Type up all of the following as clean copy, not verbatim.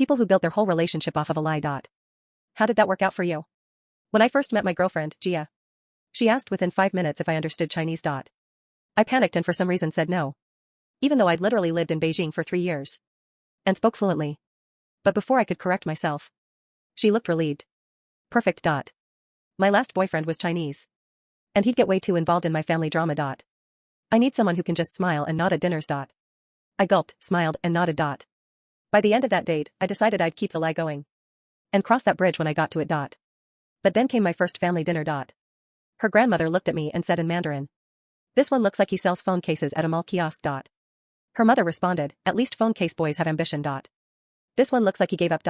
People who built their whole relationship off of a lie. How did that work out for you? When I first met my girlfriend, Gia. She asked within 5 minutes if I understood Chinese. I panicked and for some reason said no. Even though I'd literally lived in Beijing for 3 years. And spoke fluently. But before I could correct myself. She looked relieved. Perfect. My last boyfriend was Chinese. And he'd get way too involved in my family drama. I need someone who can just smile and nod at dinners. I gulped, smiled, and nodded. By the end of that date, I decided I'd keep the lie going. And cross that bridge when I got to it. But then came my first family dinner. Her grandmother looked at me and said in Mandarin. This one looks like he sells phone cases at a mall kiosk. Her mother responded, at least phone case boys have ambition. This one looks like he gave up.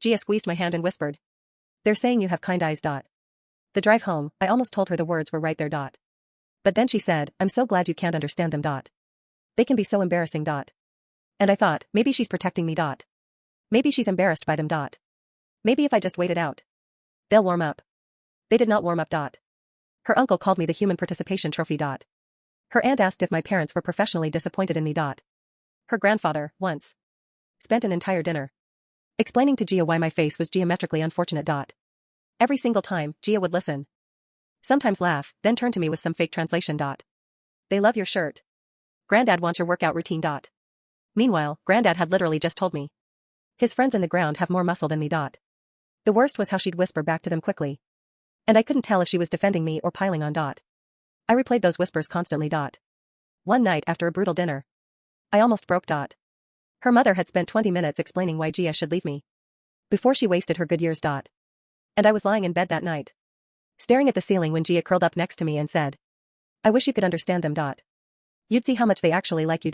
Gia squeezed my hand and whispered. They're saying you have kind eyes. The drive home, I almost told her the words were right there. But then she said, I'm so glad you can't understand them. They can be so embarrassing. And I thought, maybe she's protecting me. Maybe she's embarrassed by them. Maybe if I just wait it out. They'll warm up. They did not warm up. Her uncle called me the human participation trophy. Her aunt asked if my parents were professionally disappointed in me. Her grandfather, once, spent an entire dinner explaining to Gia why my face was geometrically unfortunate. Every single time, Gia would listen. Sometimes laugh, then turn to me with some fake translation. They love your shirt. Granddad wants your workout routine. Meanwhile, Granddad had literally just told me. His friends in the ground have more muscle than me. The worst was how she'd whisper back to them quickly. And I couldn't tell if she was defending me or piling on. I replayed those whispers constantly. One night after a brutal dinner. I almost broke. Her mother had spent 20 minutes explaining why Gia should leave me. Before she wasted her good years. And I was lying in bed that night. Staring at the ceiling when Gia curled up next to me and said. I wish you could understand them. You'd see how much they actually like you.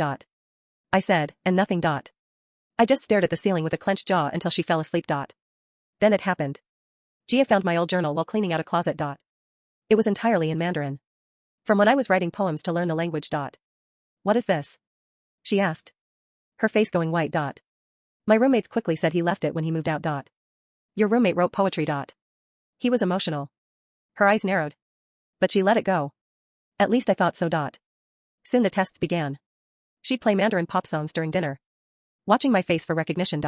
I said, and nothing. I just stared at the ceiling with a clenched jaw until she fell asleep. Then it happened. Gia found my old journal while cleaning out a closet. It was entirely in Mandarin. From when I was writing poems to learn the language. What is this? She asked. Her face going white. My roommates quickly said he left it when he moved out. Your roommate wrote poetry. He was emotional. Her eyes narrowed. But she let it go. At least I thought so. Soon the tests began. She'd play Mandarin pop songs during dinner. Watching my face for recognition.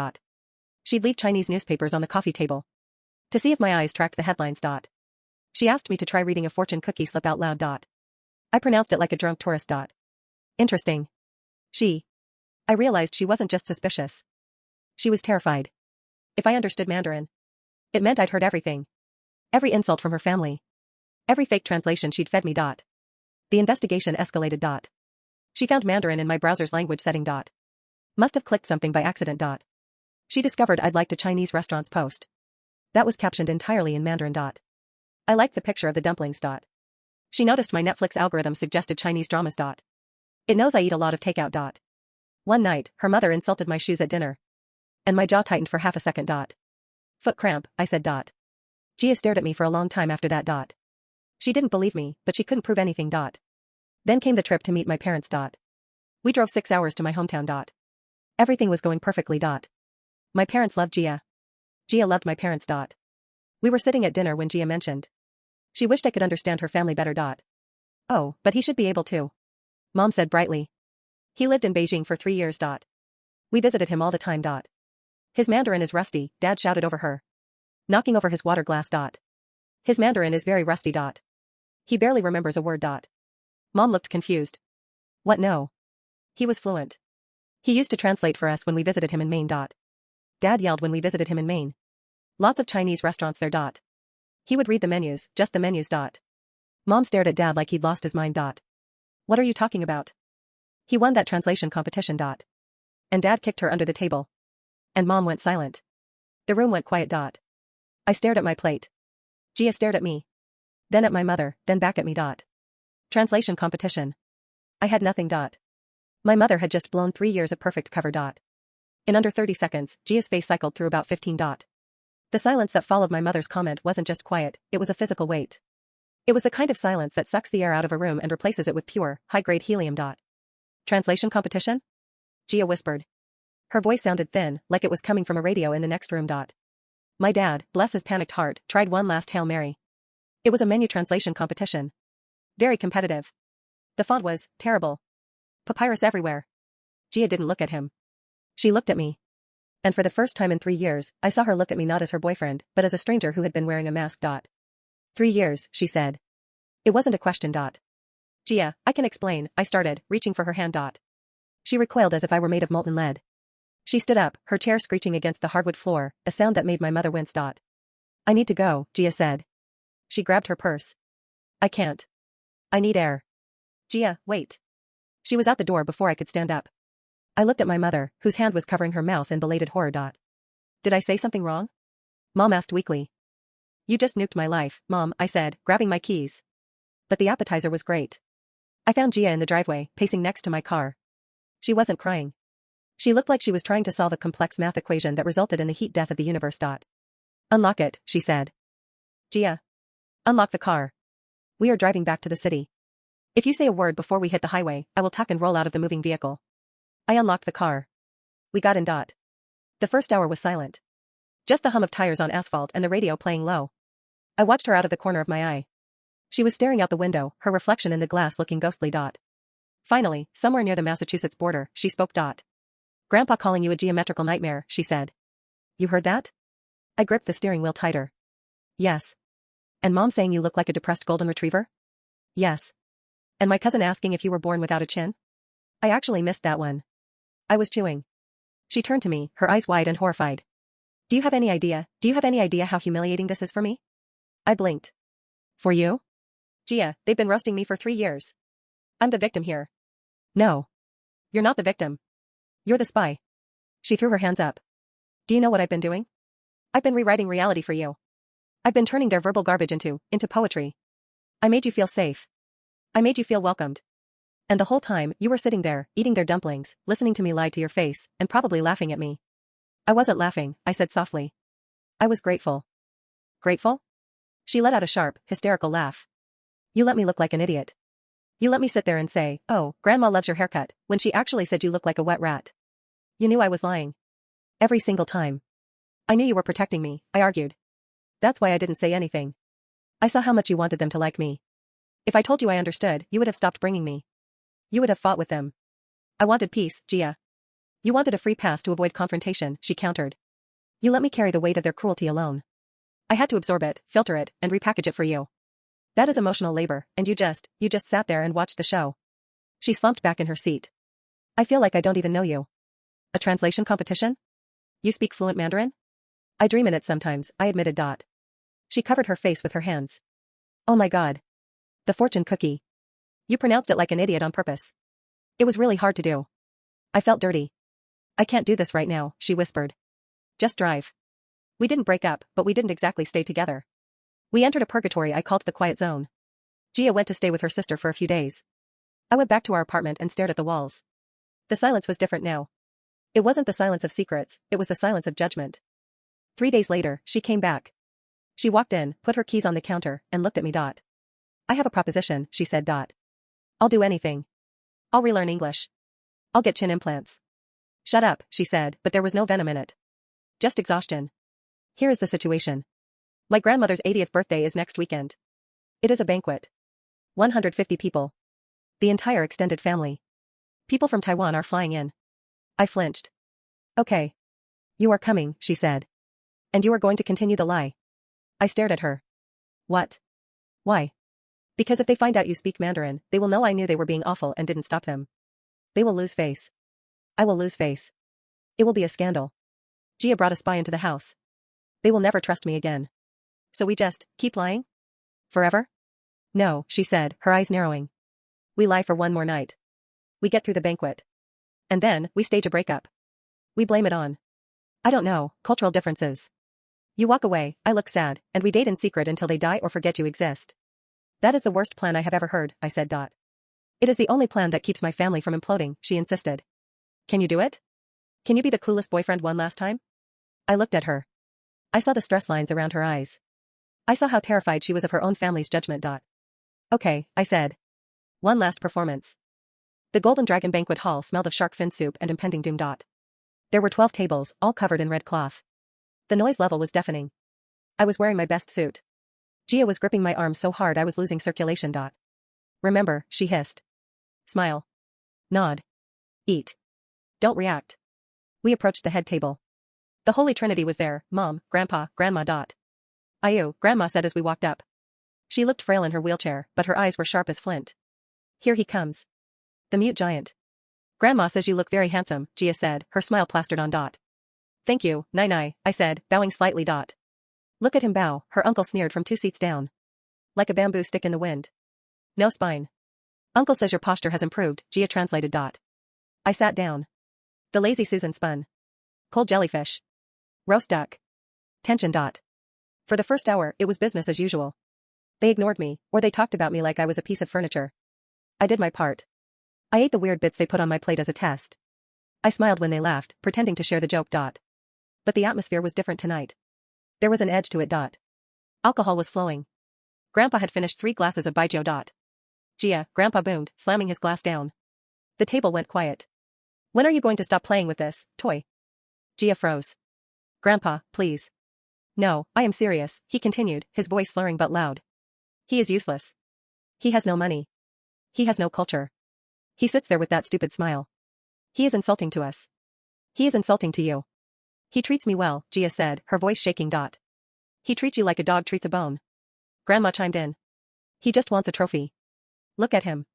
She'd leave Chinese newspapers on the coffee table. To see if my eyes tracked the headlines. She asked me to try reading a fortune cookie slip out loud. I pronounced it like a drunk tourist. Interesting. I realized she wasn't just suspicious. She was terrified. If I understood Mandarin, it meant I'd heard everything. Every insult from her family. Every fake translation she'd fed me. The investigation escalated. She found Mandarin in my browser's language setting. Must have clicked something by accident. She discovered I'd liked a Chinese restaurant's post. That was captioned entirely in Mandarin. I liked the picture of the dumplings. She noticed my Netflix algorithm suggested Chinese dramas. It knows I eat a lot of takeout. One night, her mother insulted my shoes at dinner. And my jaw tightened for half a second. Foot cramp, I said. Gia stared at me for a long time after that. She didn't believe me, but she couldn't prove anything. Then came the trip to meet my parents. We drove 6 hours to my hometown. Everything was going perfectly. My parents loved Gia. Gia loved my parents. We were sitting at dinner when Gia mentioned. She wished I could understand her family better. Oh, but he should be able to. Mom said brightly. He lived in Beijing for 3 years. We visited him all the time. His Mandarin is rusty, Dad shouted over her. Knocking over his water glass. His Mandarin is very rusty. He barely remembers a word. Mom looked confused. What no? He was fluent. He used to translate for us when we visited him in Maine. Dad yelled when we visited him in Maine. Lots of Chinese restaurants there. He would read the menus, just the menus. Mom stared at Dad like he'd lost his mind. What are you talking about? He won that translation competition. And Dad kicked her under the table. And Mom went silent. The room went quiet. I stared at my plate. Gia stared at me. Then at my mother, then back at me. Translation competition. I had nothing. My mother had just blown 3 years of perfect cover. In under 30 seconds, Gia's face cycled through about 15. The silence that followed my mother's comment wasn't just quiet, it was a physical weight. It was the kind of silence that sucks the air out of a room and replaces it with pure, high-grade helium. Translation competition? Gia whispered. Her voice sounded thin, like it was coming from a radio in the next room. My dad, bless his panicked heart, tried one last Hail Mary. It was a menu translation competition. Very competitive. The font was terrible. Papyrus everywhere. Gia didn't look at him. She looked at me. And for the first time in 3 years, I saw her look at me not as her boyfriend, but as a stranger who had been wearing a mask. 3 years, she said. It wasn't a question. Gia, I can explain, I started, reaching for her hand. She recoiled as if I were made of molten lead. She stood up, her chair screeching against the hardwood floor, a sound that made my mother wince. I need to go, Gia said. She grabbed her purse. I can't. I need air. Gia, wait. She was out the door before I could stand up. I looked at my mother, whose hand was covering her mouth in belated horror. Did I say something wrong? Mom asked weakly. You just nuked my life, Mom, I said, grabbing my keys. But the appetizer was great. I found Gia in the driveway, pacing next to my car. She wasn't crying. She looked like she was trying to solve a complex math equation that resulted in the heat death of the universe. Unlock it, she said. Gia. Unlock the car. We are driving back to the city. If you say a word before we hit the highway, I will tuck and roll out of the moving vehicle. I unlocked the car. We got in. The first hour was silent. Just the hum of tires on asphalt and the radio playing low. I watched her out of the corner of my eye. She was staring out the window, her reflection in the glass looking ghostly. Finally, somewhere near the Massachusetts border, she spoke. Grandpa calling you a geometrical nightmare, she said. You heard that? I gripped the steering wheel tighter. Yes. And Mom saying you look like a depressed golden retriever? Yes. And my cousin asking if you were born without a chin? I actually missed that one. I was chewing. She turned to me, her eyes wide and horrified. Do you have any idea how humiliating this is for me? I blinked. For you? Gia, they've been roasting me for 3 years. I'm the victim here. No. You're not the victim. You're the spy. She threw her hands up. Do you know what I've been doing? I've been rewriting reality for you. I've been turning their verbal garbage into poetry. I made you feel safe. I made you feel welcomed. And the whole time, you were sitting there, eating their dumplings, listening to me lie to your face, and probably laughing at me. I wasn't laughing, I said softly. I was grateful. Grateful? She let out a sharp, hysterical laugh. You let me look like an idiot. You let me sit there and say, oh, Grandma loves your haircut, when she actually said you look like a wet rat. You knew I was lying. Every single time. I knew you were protecting me, I argued. That's why I didn't say anything. I saw how much you wanted them to like me. If I told you I understood, you would have stopped bringing me. You would have fought with them. I wanted peace, Gia. You wanted a free pass to avoid confrontation, she countered. You let me carry the weight of their cruelty alone. I had to absorb it, filter it, and repackage it for you. That is emotional labor, and you just sat there and watched the show. She slumped back in her seat. I feel like I don't even know you. A translation competition? You speak fluent Mandarin? I dream in it sometimes, I admitted. She covered her face with her hands. Oh my God. The fortune cookie. You pronounced it like an idiot on purpose. It was really hard to do. I felt dirty. I can't do this right now, she whispered. Just drive. We didn't break up, but we didn't exactly stay together. We entered a purgatory I called the quiet zone. Gia went to stay with her sister for a few days. I went back to our apartment and stared at the walls. The silence was different now. It wasn't the silence of secrets, it was the silence of judgment. 3 days later, she came back. She walked in, put her keys on the counter, and looked at me. I have a proposition, she said. I'll do anything. I'll relearn English. I'll get chin implants. Shut up, she said, but there was no venom in it. Just exhaustion. Here is the situation. My grandmother's 80th birthday is next weekend. It is a banquet. 150 people. The entire extended family. People from Taiwan are flying in. I flinched. Okay. You are coming, she said. And you are going to continue the lie. I stared at her. What? Why? Because if they find out you speak Mandarin, they will know I knew they were being awful and didn't stop them. They will lose face. I will lose face. It will be a scandal. Gia brought a spy into the house. They will never trust me again. So we just keep lying? Forever? No, she said, her eyes narrowing. We lie for one more night. We get through the banquet. And then, we stage a breakup. We blame it on. I don't know, cultural differences. You walk away, I look sad, and we date in secret until they die or forget you exist. That is the worst plan I have ever heard, I said. It is the only plan that keeps my family from imploding, she insisted. Can you do it? Can you be the clueless boyfriend one last time? I looked at her. I saw the stress lines around her eyes. I saw how terrified she was of her own family's judgment. Okay, I said. One last performance. The Golden Dragon banquet hall smelled of shark fin soup and impending doom. There were 12 tables, all covered in red cloth. The noise level was deafening. I was wearing my best suit. Gia was gripping my arm so hard I was losing circulation. Remember, she hissed. Smile. Nod. Eat. Don't react. We approached the head table. The Holy Trinity was there, Mom, Grandpa, Grandma. Ayu, Grandma said as we walked up. She looked frail in her wheelchair, but her eyes were sharp as flint. Here he comes. The mute giant. Grandma says you look very handsome, Gia said, her smile plastered on. Thank you, Nai, I said, bowing slightly. Look at him bow, her uncle sneered from 2 seats down. Like a bamboo stick in the wind. No spine. Uncle says your posture has improved, Gia translated. I sat down. The lazy Susan spun. Cold jellyfish. Roast duck. Tension. For the first hour, it was business as usual. They ignored me, or they talked about me like I was a piece of furniture. I did my part. I ate the weird bits they put on my plate as a test. I smiled when they laughed, pretending to share the joke. But the atmosphere was different tonight. There was an edge to it. Alcohol was flowing. Grandpa had finished 3 glasses of baijiu. Gia, Grandpa boomed, slamming his glass down. The table went quiet. When are you going to stop playing with this toy? Gia froze. Grandpa, please. No, I am serious, he continued, his voice slurring but loud. He is useless. He has no money. He has no culture. He sits there with that stupid smile. He is insulting to us. He is insulting to you. He treats me well, Gia said, her voice shaking. He treats you like a dog treats a bone. Grandma chimed in. He just wants a trophy. Look at him.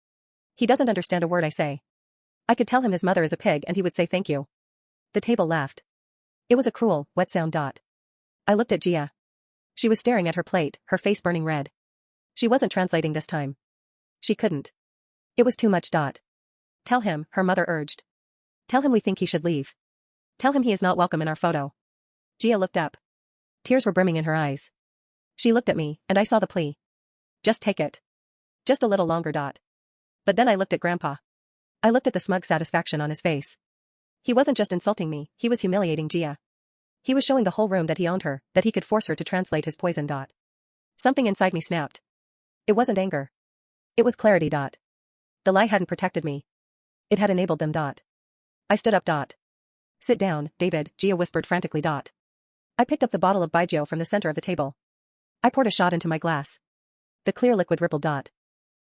He doesn't understand a word I say. I could tell him his mother is a pig and he would say thank you. The table laughed. It was a cruel, wet sound. I looked at Gia. She was staring at her plate, her face burning red. She wasn't translating this time. She couldn't. It was too much. Tell him, her mother urged. Tell him we think he should leave. Tell him he is not welcome in our photo. Gia looked up. Tears were brimming in her eyes. She looked at me, and I saw the plea. Just take it. Just a little longer. But then I looked at Grandpa. I looked at the smug satisfaction on his face. He wasn't just insulting me, he was humiliating Gia. He was showing the whole room that he owned her, that he could force her to translate his poison. Something inside me snapped. It wasn't anger. It was clarity. The lie hadn't protected me. It had enabled them. I stood up. Sit down, David, Gia whispered frantically. I picked up the bottle of baijiu from the center of the table. I poured a shot into my glass. The clear liquid rippled.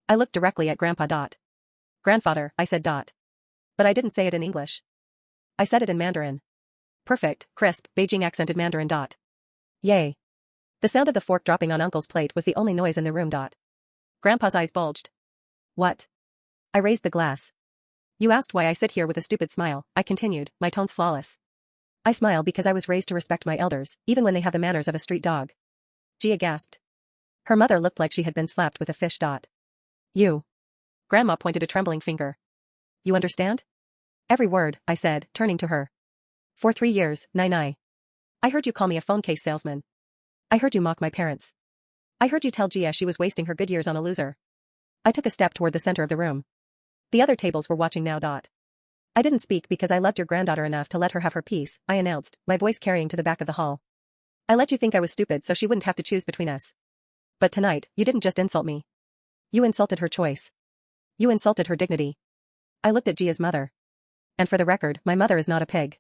I looked directly at Grandpa. Grandfather, I said. But I didn't say it in English. I said it in Mandarin. Perfect, crisp, Beijing accented Mandarin. Yay. The sound of the fork dropping on Uncle's plate was the only noise in the room. Grandpa's eyes bulged. What? I raised the glass. You asked why I sit here with a stupid smile, I continued, my tones flawless. I smile because I was raised to respect my elders, even when they have the manners of a street dog. Gia gasped. Her mother looked like she had been slapped with a fish. You. Grandma pointed a trembling finger. You understand? Every word, I said, turning to her. For 3 years, Nai. I heard you call me a phone case salesman. I heard you mock my parents. I heard you tell Gia she was wasting her good years on a loser. I took a step toward the center of the room. The other tables were watching now. I didn't speak because I loved your granddaughter enough to let her have her piece, I announced, my voice carrying to the back of the hall. I let you think I was stupid so she wouldn't have to choose between us. But tonight, you didn't just insult me. You insulted her choice. You insulted her dignity. I looked at Gia's mother. And for the record, my mother is not a pig.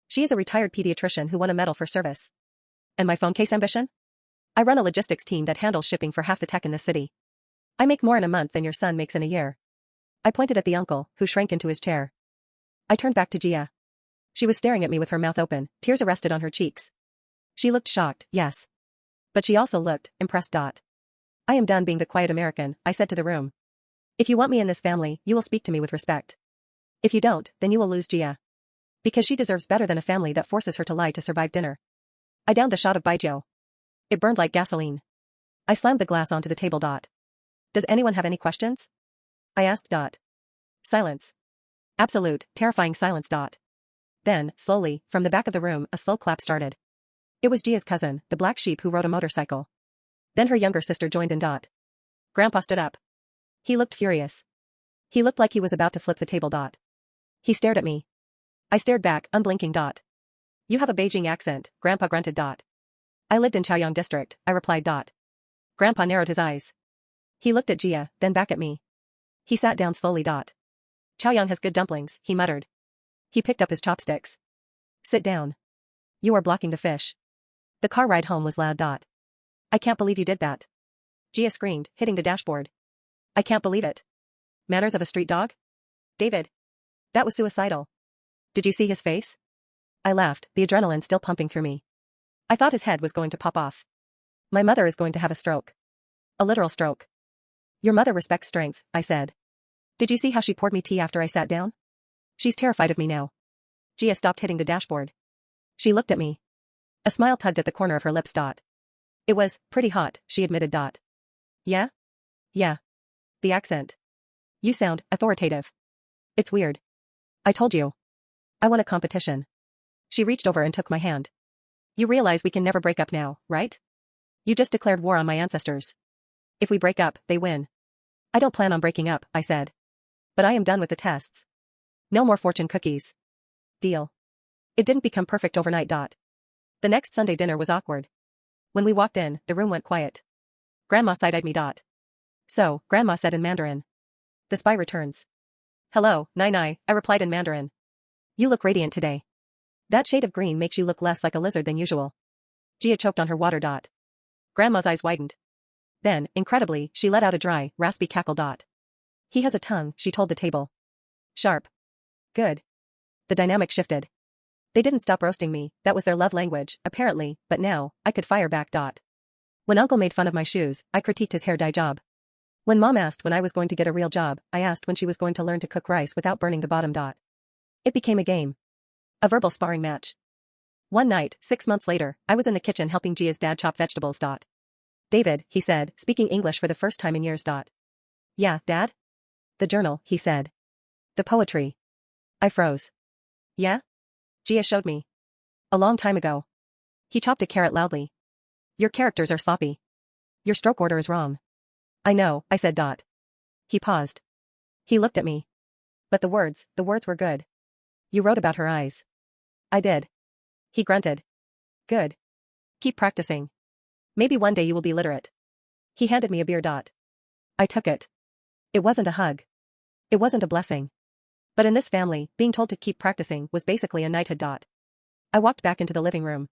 She is a retired pediatrician who won a medal for service. And my phone case ambition? I run a logistics team that handles shipping for half the tech in the city. I make more in a month than your son makes in a year. I pointed at the uncle, who shrank into his chair. I turned back to Gia. She was staring at me with her mouth open, tears arrested on her cheeks. She looked shocked, yes. But she also looked impressed. I am done being the quiet American, I said to the room. If you want me in this family, you will speak to me with respect. If you don't, then you will lose Gia. Because she deserves better than a family that forces her to lie to survive dinner. I downed a shot of baijiu. It burned like gasoline. I slammed the glass onto the table. Does anyone have any questions? I asked. Silence. Absolute, terrifying silence. Then, slowly, from the back of the room, a slow clap started. It was Gia's cousin, the black sheep who rode a motorcycle. Then her younger sister joined in. Grandpa stood up. He looked furious. He looked like he was about to flip the table. He stared at me. I stared back, unblinking. You have a Beijing accent, Grandpa grunted. I lived in Chaoyang district, I replied. Grandpa narrowed his eyes. He looked at Gia, then back at me. He sat down slowly. Chaoyang has good dumplings, he muttered. He picked up his chopsticks. Sit down. You are blocking the fish. The car ride home was loud. I can't believe you did that. Gia screamed, hitting the dashboard. I can't believe it. Manners of a street dog? David. That was suicidal. Did you see his face? I laughed, the adrenaline still pumping through me. I thought his head was going to pop off. My mother is going to have a stroke. A literal stroke. Your mother respects strength, I said. Did you see how she poured me tea after I sat down? She's terrified of me now. Gia stopped hitting the dashboard. She looked at me. A smile tugged at the corner of her lips. It was pretty hot, she admitted. Yeah? Yeah. The accent. You sound authoritative. It's weird. I told you. I won a competition. She reached over and took my hand. You realize we can never break up now, right? You just declared war on my ancestors. If we break up, they win. I don't plan on breaking up, I said. But I am done with the tests. No more fortune cookies. Deal. It didn't become perfect overnight. The next Sunday dinner was awkward. When we walked in, the room went quiet. Grandma side-eyed me. So, Grandma said in Mandarin. The spy returns. Hello, Nai, I replied in Mandarin. You look radiant today. That shade of green makes you look less like a lizard than usual. Gia choked on her water. Grandma's eyes widened. Then, incredibly, she let out a dry, raspy cackle. He has a tongue, she told the table. Sharp. Good. The dynamic shifted. They didn't stop roasting me, that was their love language, apparently, but now, I could fire back. When Uncle made fun of my shoes, I critiqued his hair dye job. When Mom asked when I was going to get a real job, I asked when she was going to learn to cook rice without burning the bottom. It became a game. A verbal sparring match. One night, 6 months later, I was in the kitchen helping Gia's dad chop vegetables. David, he said, speaking English for the first time in years. Yeah, Dad? The journal, he said. The poetry. I froze. Yeah? Gia showed me. A long time ago. He chopped a carrot loudly. Your characters are sloppy. Your stroke order is wrong. I know, I said. He paused. He looked at me. But the words were good. You wrote about her eyes. I did. He grunted. Good. Keep practicing. Maybe one day you will be literate. He handed me a beer. I took it. It wasn't a hug. It wasn't a blessing. But in this family, being told to keep practicing was basically a knighthood. I walked back into the living room.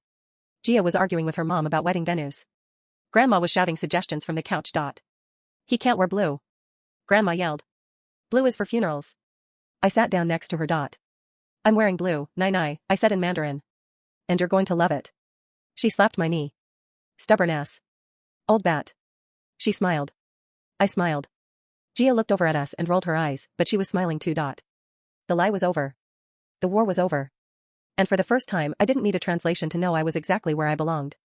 Gia was arguing with her mom about wedding venues. Grandma was shouting suggestions from the couch. He can't wear blue. Grandma yelled. Blue is for funerals. I sat down next to her. I'm wearing blue, Nai, I said in Mandarin. And you're going to love it. She slapped my knee. Stubborn ass. Old bat. She smiled. I smiled. Gia looked over at us and rolled her eyes, but she was smiling too. The lie was over. The war was over. And for the first time I didn't need a translation to know I was exactly where I belonged.